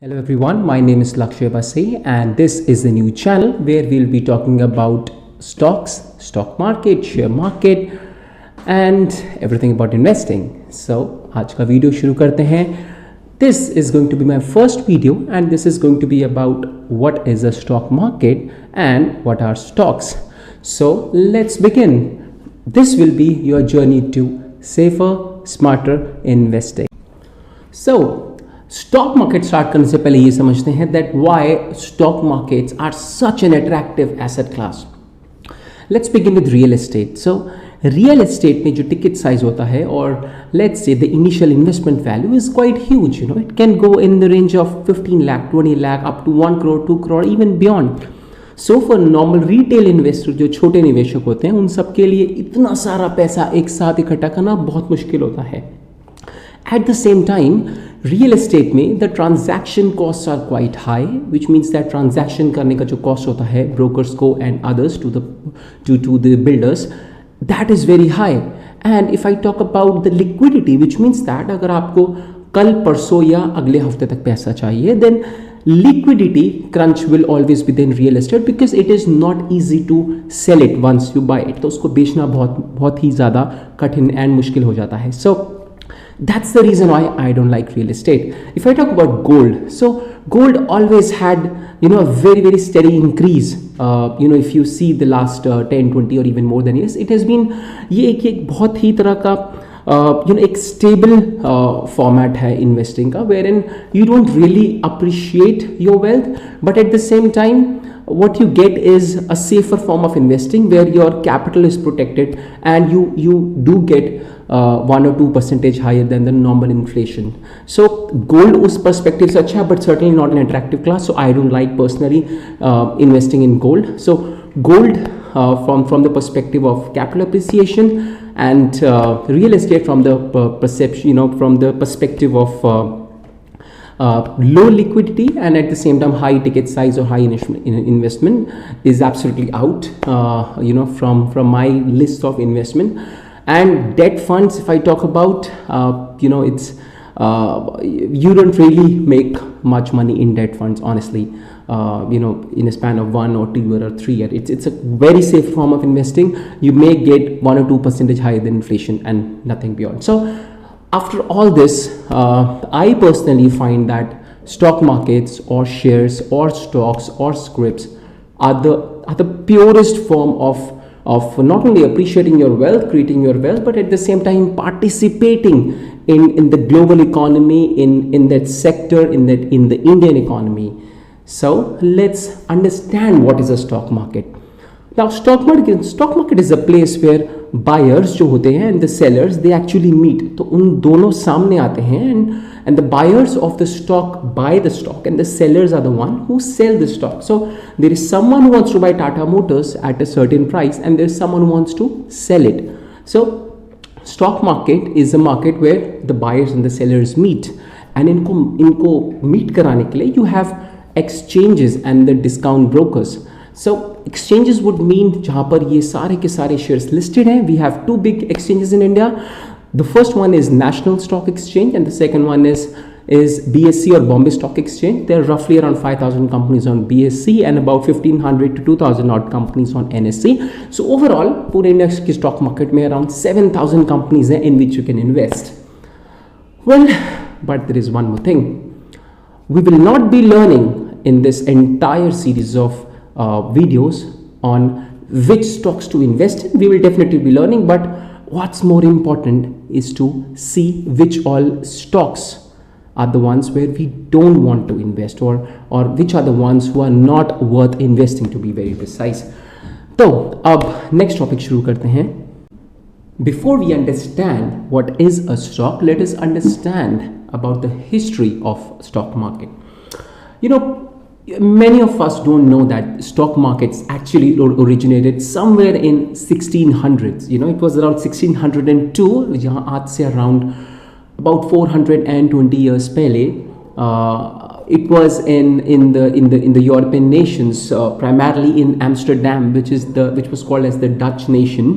Hello everyone, my name is Lakshay Basai and this is the new channel where we'll be talking about stocks, stock market, share market and everything about investing. So आज का video शुरू करते हैं. This is going to be my first video and this is going to be about what is a stock market and what are stocks. So let's begin. This will be your journey to safer, smarter investing. So stock market start करने से पहले ये समझते हैं that why stock markets are such an attractive asset class. Let's begin with real estate. So real estate में जो ticket size होता है और let's say the initial investment value is quite huge. It can go in the range of 15 lakh 20 lakh up to 1 crore 2 crore even beyond. So for normal retail investor जो छोटे निवेशक होते हैं उन सब के लिए इतना सारा पैसा एक साथ इकट्ठा करना बहुत मुश्किल होता है. At the same time, real estate में the transaction costs are quite high, which means that transaction करने का जो cost होता है brokers को and others to the builders, that is very high. And if I talk about the liquidity, which means that अगर आपको कल परसों या अगले हफ्ते तक पैसा चाहिए, then liquidity crunch will always be in real estate because it is not easy to sell it once you buy it. तो उसको बेचना बहुत ही ज़्यादा कठिन and मुश्किल हो जाता है. So that's the reason why I don't like real estate. If I talk about gold, so gold always had a very steady increase. If you see the last 10 20 or even more than years, it has been ये एक बहुत ही तरह का एक stable format है investing का, wherein you don't really appreciate your wealth, but at the same time what you get is a safer form of investing where your capital is protected and you do get 1 or 2% higher than the normal inflation. So gold उस perspective से अच्छा है, but certainly not an attractive class. So I don't like personally investing in gold. So gold from the perspective of capital appreciation and real estate from the perception, from the perspective of low liquidity and at the same time high ticket size or high investment is absolutely out from my list of investment. And debt funds, if I talk about, it's you don't really make much money in debt funds, honestly. In a span of 1 or 2 or 3 years, it's a very safe form of investing. You may get 1 or 2% higher than inflation and nothing beyond. So after all this, I personally find that stock markets or shares or stocks or scripts are the purest form of not only appreciating your wealth, creating your wealth, but at the same time participating in the global economy, in that sector, in the Indian economy. So let's understand what is a stock market. Now stock market is a place where buyers जो होते हैं and the sellers they actually meet. तो उन दोनों सामने आते हैं and the buyers of the stock buy the stock and the sellers are the one who sell the stock. So there is someone who wants to buy Tata Motors at a certain price and there is someone who wants to sell it. So stock market is a market where the buyers and the sellers meet and इनको meet कराने के लिए you have exchanges and the discount brokers. So exchanges would mean जहाँ पर ये सारे के सारे shares listed हैं. We have 2 big exchanges in India. The first one is National Stock Exchange and the second one is BSE or Bombay Stock Exchange. There are roughly around 5,000 companies on BSE and about 1,500 to 2,000 odd companies on NSE. So overall पूरे India की stock market में around 7,000 companies हैं in which you can invest. Well, but there is one more thing. We will not be learning in this entire series of videos on which stocks to invest in. We will definitely be learning, but what's more important is to see which all stocks are the ones where we don't want to invest or which are the ones who are not worth investing, to be very precise. तो अब next topic शुरू करते हैं. Before we understand what is a stock, let us understand about the history of stock market. Many of us don't know that stock markets actually originated somewhere in 1600s. It was around 1602 जहाँ आज से around about 420 years पहले it was in the European nations, primarily in Amsterdam, which was called as the Dutch nation.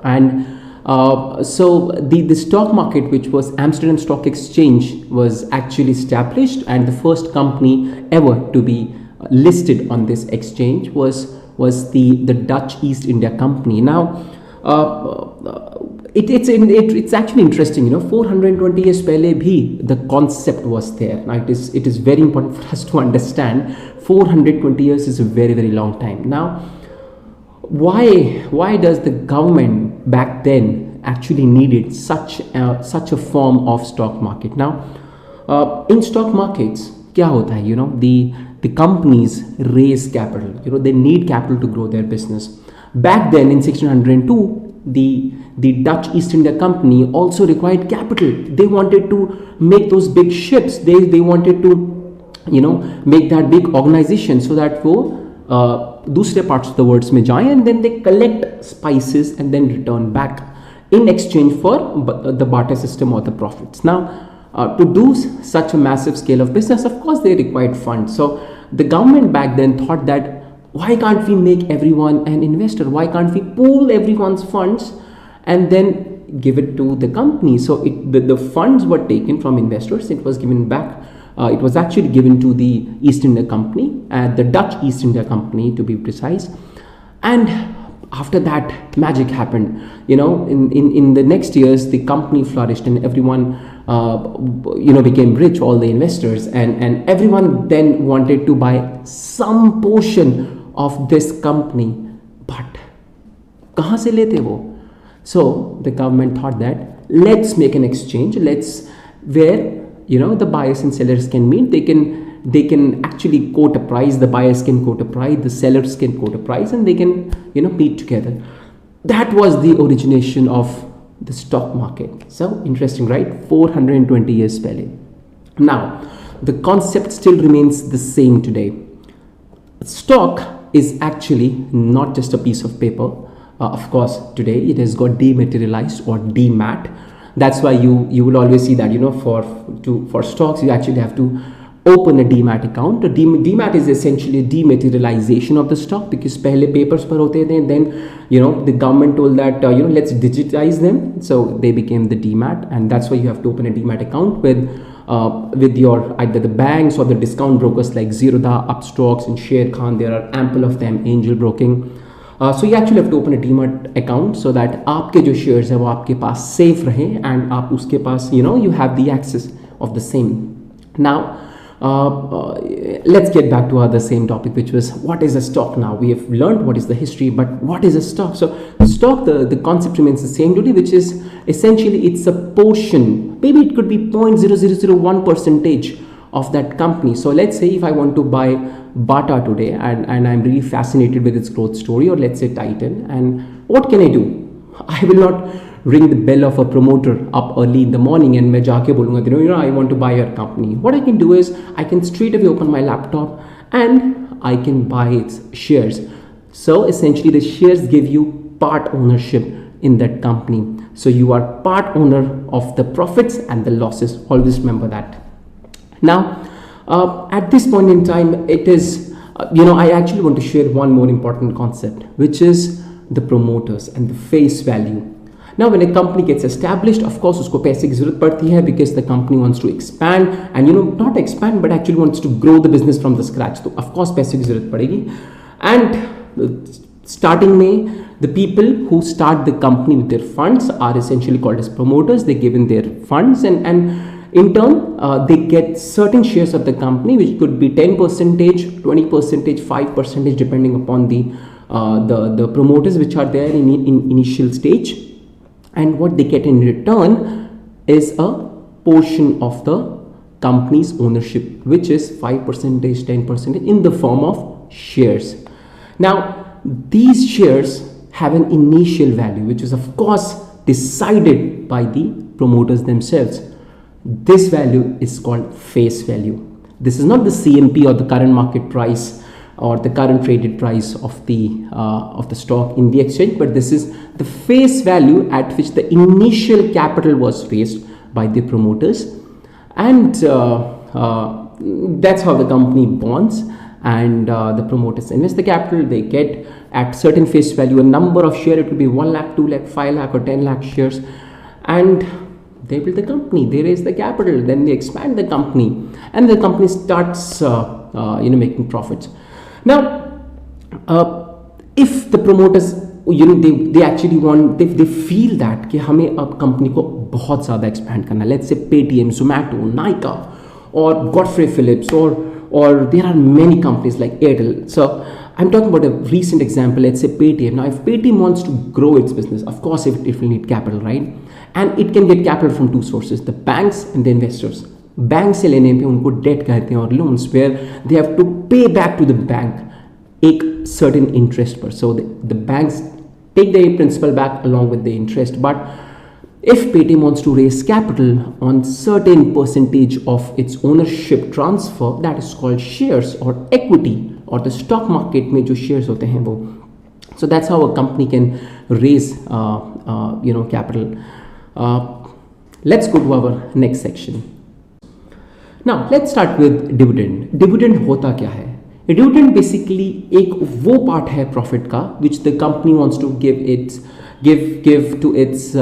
And So the stock market, which was Amsterdam Stock Exchange, was actually established, and the first company ever to be listed on this exchange was the Dutch East India Company. Now, it's actually interesting, 420 years pehle bhi the concept was there. Now it is very important for us to understand 420 years is a very, very long time. Now, why does the government back then actually needed such a form of stock market? Now, in stock markets, क्या होता है, the companies raise capital, they need capital to grow their business. Back then in 1602, the Dutch East India Company also required capital. They wanted to make those big ships. They wanted to make that big organization so that वो दूसरे parts of the world में जाएं, and then they collect spices and then return back in exchange for the barter system or the profits. Now, to do such a massive scale of business, of course they required funds. So the government back then thought that why can't we make everyone an investor? Why can't we pool everyone's funds and then give it to the company? So the funds were taken from investors. It was given back. It was actually given to the East India Company, the Dutch East India Company to be precise. And after that, magic happened. In the next years, the company flourished and everyone became rich, all the investors, and everyone then wanted to buy some portion of this company. But kahan se lete wo? So the government thought that let's make an exchange, where the buyers and sellers can meet. They can actually quote a price. The buyers can quote a price, the sellers can quote a price, and they can meet together. That was the origination of the stock market. So interesting, right? 420 years pehle. Now, the concept still remains the same today. Stock is actually not just a piece of paper. Of course, today it has got dematerialized or Demat. That's why you will always see that for stocks you actually have to open a Demat account. A Demat is essentially a dematerialization of the stock, because pehle papers par hote the, then the government told that let's digitize them, so they became the Demat, and that's why you have to open a Demat account with your either the banks or the discount brokers like Zerodha, Upstocks and Sher Khan. There are ample of them, Angel Broking. So you actually have to open a Demat account so that आपके जो shares है वो आपके पास safe रहें, and आप उसके पास you have the access of the same. Now, let's get back to the same topic, which was what is a stock. Now we have learned what is the history, but what is a stock? So stock, the concept remains the same today, which is essentially it's a portion. Maybe it could be 0.0001% of that company. So let's say if I want to buy Bata today, and I'm really fascinated with its growth story, or let's say Titan, and what can I do? I will not ring the bell of a promoter up early in the morning and मैं जाके बोलूँगा I want to buy your company. What I can do is I can straight away open my laptop and I can buy its shares. So essentially the shares give you part ownership in that company. So you are part owner of the profits and the losses. Always remember that. Now, at this point in time, it is, I actually want to share one more important concept, which is the promoters and the face value. Now, when a company gets established, of course, usko paise ki zarurat padti hai, because the company wants to expand and, not expand, but actually wants to grow the business from the scratch. So, of course, paise ki zarurat padegi. And starting May, the people who start the company with their funds are essentially called as promoters. They give in their funds, and in turn, they get certain shares of the company, which could be 10%, 20%, 5%, depending upon the promoters which are there in initial stage. And what they get in return is a portion of the company's ownership, which is 5%, 10% in the form of shares. Now, these shares have an initial value, which is of course decided by the promoters themselves. This value is called face value. This is not the CMP or the current market price or the current traded price of the stock in the exchange, but this is the face value at which the initial capital was raised by the promoters, and that's how the company bonds, and the promoters invest the capital. They get at certain face value, a number of share, it will be 1 lakh, 2 lakh, 5 lakh or 10 lakh shares, and they build the company, they raise the capital, then they expand the company, and the company starts making profits. Now if the promoters they actually want, they feel that कि हमें अब company को बहुत ज़्यादा expand करना है, let's say Paytm, Zomato, Nykaa और Godfrey Phillips, or there are many companies like Airtel. So I'm talking about a recent example, let's say Paytm. Now if Paytm wants to grow its business, of course it will need capital, right? And it can get capital from two sources, the banks and the investors. Bank से लेने पे उनको date कहते हैं और loans, where they have to pay back to the bank एक certain interest per. So the banks take the principal back along with the interest. But if Paytm wants to raise capital on certain percentage of its ownership transfer, that is called shares or equity, or the stock market में जो shares होते हैं वो. So that's how a company can raise capital. Let's go to our next section. Now let's start with dividend. Dividend होता क्या है? Dividend basically एक वो part है profit का which the company wants to give to its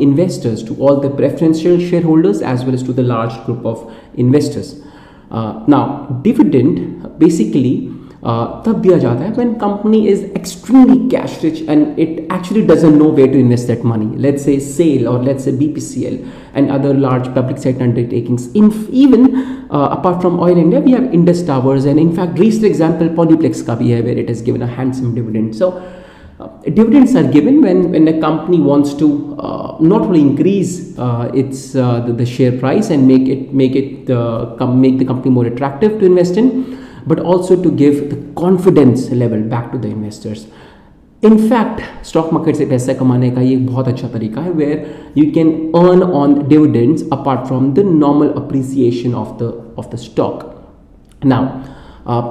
investors, to all the preferential shareholders as well as to the large group of investors. Now dividend basically तब दिया जाता है when company is extremely cash rich and it actually doesn't know where to invest that money. Let's say SAIL or let's say BPCL and other large public sector undertakings. Even apart from Oil India, we have Indus Towers, and in fact recent example Polyplex का भी है where it has given a handsome dividend. So dividends are given when a company wants to not only increase its the share price and make the company more attractive to invest in, but also to give the confidence level back to the investors. In fact, stock market से पैसा कमाने का ये एक बहुत अच्छा तरीका है where you can earn on dividends apart from the normal appreciation of the stock. Now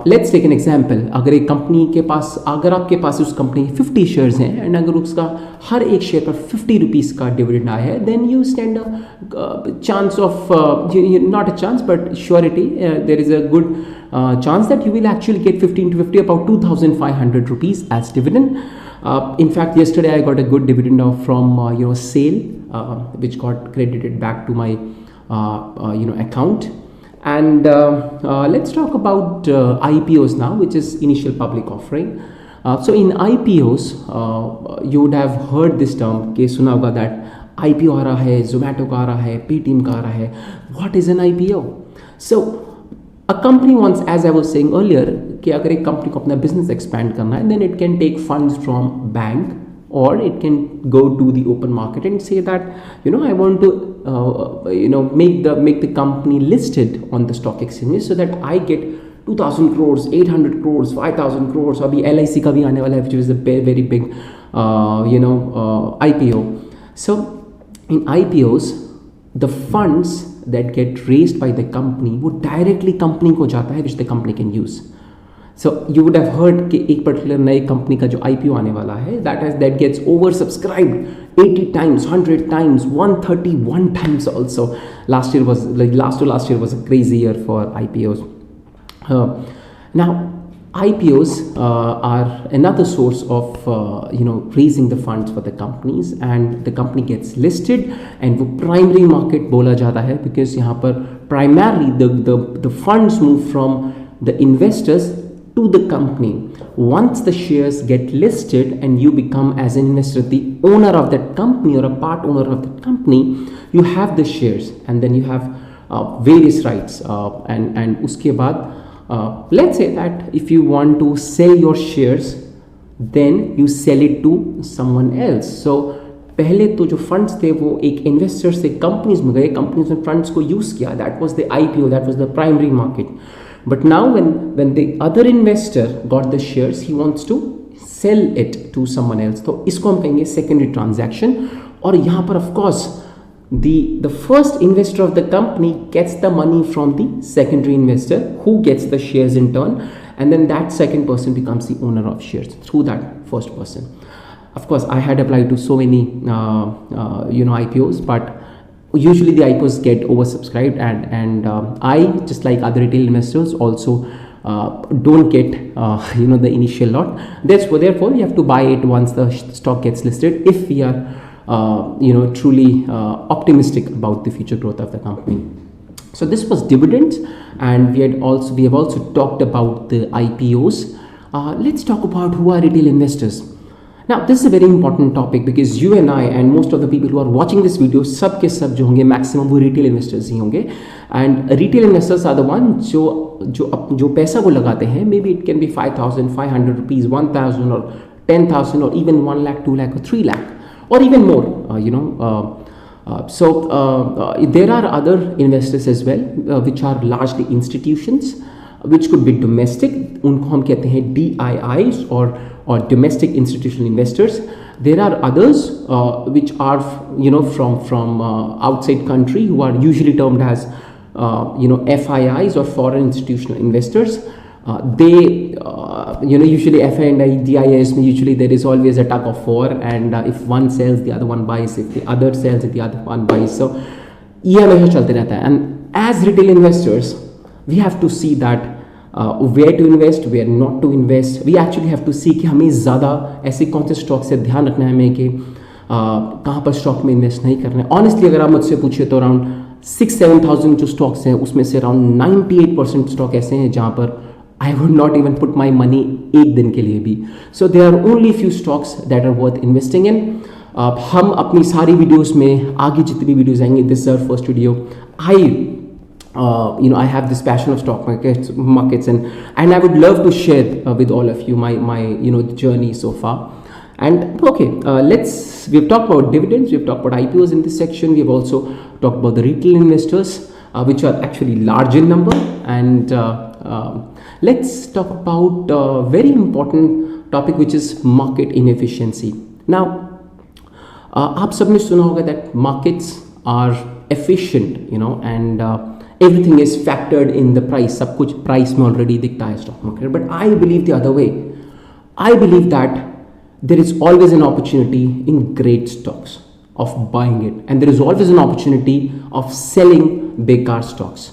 let's take an example. अगर एक कंपनी के पास, अगर आपके पास उस कंपनी के 50 शेयर्स हैं एंड अगर उसका हर एक शेयर पर 50 रुपीज़ का डिविडेंड आया है, then you stand a chance of not a chance but surety, there is a good chance that you will actually get 15 to 50, about 2,500 rupees as dividend. In fact, yesterday I got a good dividend from SAIL, which got credited back to my account. And let's talk about IPOs now, which is initial public offering. So in IPOs, you would have heard this term, कि सुना होगा that IPO आ रहा है, Zomato का आ रहा है, Paytm का आ रहा है. What is an IPO? So a company wants, as I was saying earlier, कि अगर एक company को अपना business expand करना है, then it can take funds from bank, or it can go to the open market and say that I want to make the company listed on the stock exchanges so that I get 2,000 crores, 800 crores, 5,000 crores. अभी LIC का भी आने वाला है, which is a very big IPO. So in IPOs, the funds that get raised by the company वो directly company को जाता है, which the company can use. So you would have heard कि एक particular नई कंपनी का जो IPO आने वाला है, that gets oversubscribed 80 times, 100 times, 131 times also. Last year was a crazy year for IPOs. Now IPOs are another source of raising the funds for the companies, and the company gets listed and वो primary market बोला जाता है because यहाँ पर primarily the funds move from the investors to the company. Once the shares get listed and you become as an investor the owner of that company or a part owner of that company, you have the shares and then you have various rights and उसके बाद let's say that if you want to sell your shares, then you sell it to someone else. So पहले तो जो funds थे वो एक investor से companies में गए, कंपनीज ने फंड्स को यूज किया, that was the IPO, that was the primary market. But now when the other investor got the shares, he wants to sell it to someone else. तो इसको हम कहेंगे secondary transaction. और यहाँ पर of course the first investor of the company gets the money from the secondary investor who gets the shares in turn, and then that second person becomes the owner of shares through that first person. Of course, I had applied to so many IPOs, but usually the IPOs get oversubscribed, and I, just like other retail investors, also don't get the initial lot. Therefore you have to buy it once the stock gets listed, if we are truly optimistic about the future growth of the company. So this was dividends, and we have also talked about the IPOs. Let's talk about who are retail investors. Now this is a very important topic because you and I and most of the people who are watching this video, सब के सब जो होंगे maximum वो retail investors ही होंगे, and retail investors are the one जो पैसा वो लगाते हैं. Maybe it can be 5,500 rupees, 1,000 or 10,000 or even 1 lakh, 2 lakh or 3 lakh or even more. There are other investors as well, which are largely institutions, which could be domestic. उनको हम कहते हैं DIIs or domestic institutional investors. There are others which are from outside country, who are usually termed as FIIs or foreign institutional investors. They usually FI and DIIs, usually there is always a tug of war, and if one sells the other one buys, if the other sells the other one buys. So ये हमेशा चलते रहता है. And as retail investors we have to see that where to invest, where not to invest. We actually have to see कि हमें ज़्यादा ऐसे कौन से स्टॉक से ध्यान रखना है हमें कि कहाँ पर स्टॉक में इन्वेस्ट नहीं करना है. ऑनेस्टली अगर आप मुझसे पूछिए तो अराउंड 6-7,000 जो स्टॉक्स हैं उसमें से अराउंड 98% स्टॉक ऐसे हैं जहाँ पर I would not even put my money एक दिन के लिए भी. So there are only few stocks that are worth investing in. हम अपनी सारी वीडियोस में आगे जितनी भी वीडियोस आएंगे, this is our first video. I have this passion of stock markets and I would love to share with all of you my journey so far. And okay, we've talked about dividends, we've talked about IPOs in this section. We've also talked about the retail investors, which are actually large in number. And let's talk about a very important topic, which is market inefficiency. Now, आप सबने सुना होगा that markets are efficient, and everything is factored in the price. सब कुछ price में already दिखता है stock market. But I believe the other way. I believe that there is always an opportunity in great stocks of buying it, and there is always an opportunity of selling bekar stocks.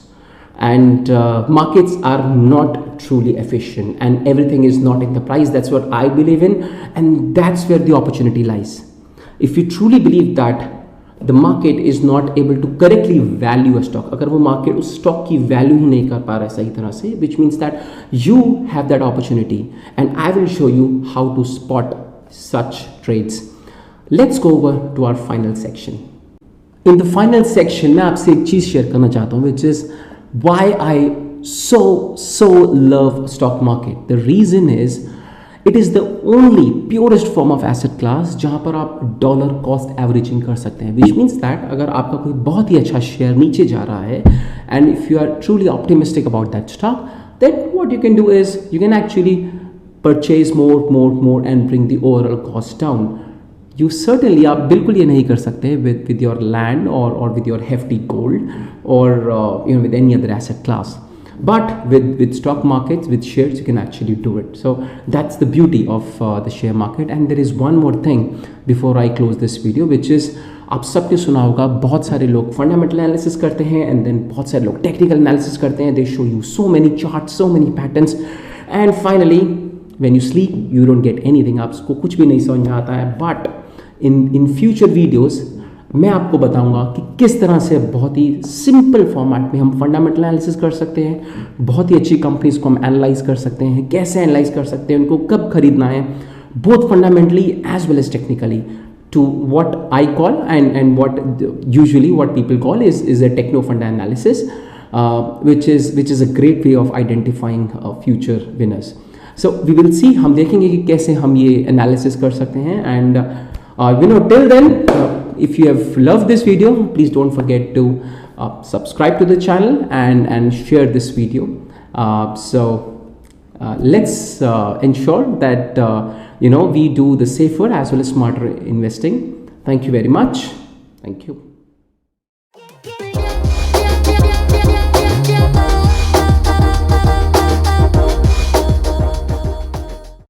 And markets are not truly efficient, and everything is not in the price. That's what I believe in, and that's where the opportunity lies. If you truly believe that the market is not able to correctly value a stock, अगर वो market उस stock की value ही नहीं कर पा रहा है सही तरह से, which means that you have that opportunity, and I will show you how to spot such trades. Let's go over to our final section. In the final section मैं आपसे एक चीज़ शेयर करना चाहता हूँ, which is why I so love stock market. The reason is it is the only purest form of asset class जहाँ पर आप dollar cost averaging कर सकते हैं, which means that अगर आपका कोई बहुत ही अच्छा शेयर नीचे जा रहा है, and if you are truly optimistic about that stock, then what you can do is you can actually purchase more and bring the overall cost down. You certainly आप बिल्कुल ये नहीं कर सकते with your land or with your hefty gold or with any other asset class. But with stock markets, with shares, you can actually do it. So that's the beauty of the share market. And there is one more thing before I close this video, which is आप सबने सुना होगा बहुत सारे लोग fundamental analysis करते हैं, and then बहुत सारे लोग टेक्निकल एनालिसिस करते हैं. They show you so many charts, so many patterns, and finally when you sleep you don't get anything. आपको कुछ भी नहीं समझ में आता है. But in future videos मैं आपको बताऊंगा कि किस तरह से बहुत ही सिंपल फॉर्मेट में हम फंडामेंटल एनालिसिस कर सकते हैं, बहुत ही अच्छी कंपनीज को हम एनालाइज कर सकते हैं, कैसे एनालाइज कर सकते हैं, उनको कब खरीदना है, both fundamentally as well as technically, to what I call and what usually what people call is a techno fund analysis, which is a great way of identifying future winners. So we will see, हम देखेंगे कि कैसे हम ये analysis कर सकते हैं. And till then, if you have loved this video, please don't forget to subscribe to the channel and share this video. Let's ensure that we do the safer as well as smarter investing. Thank you very much. Thank you.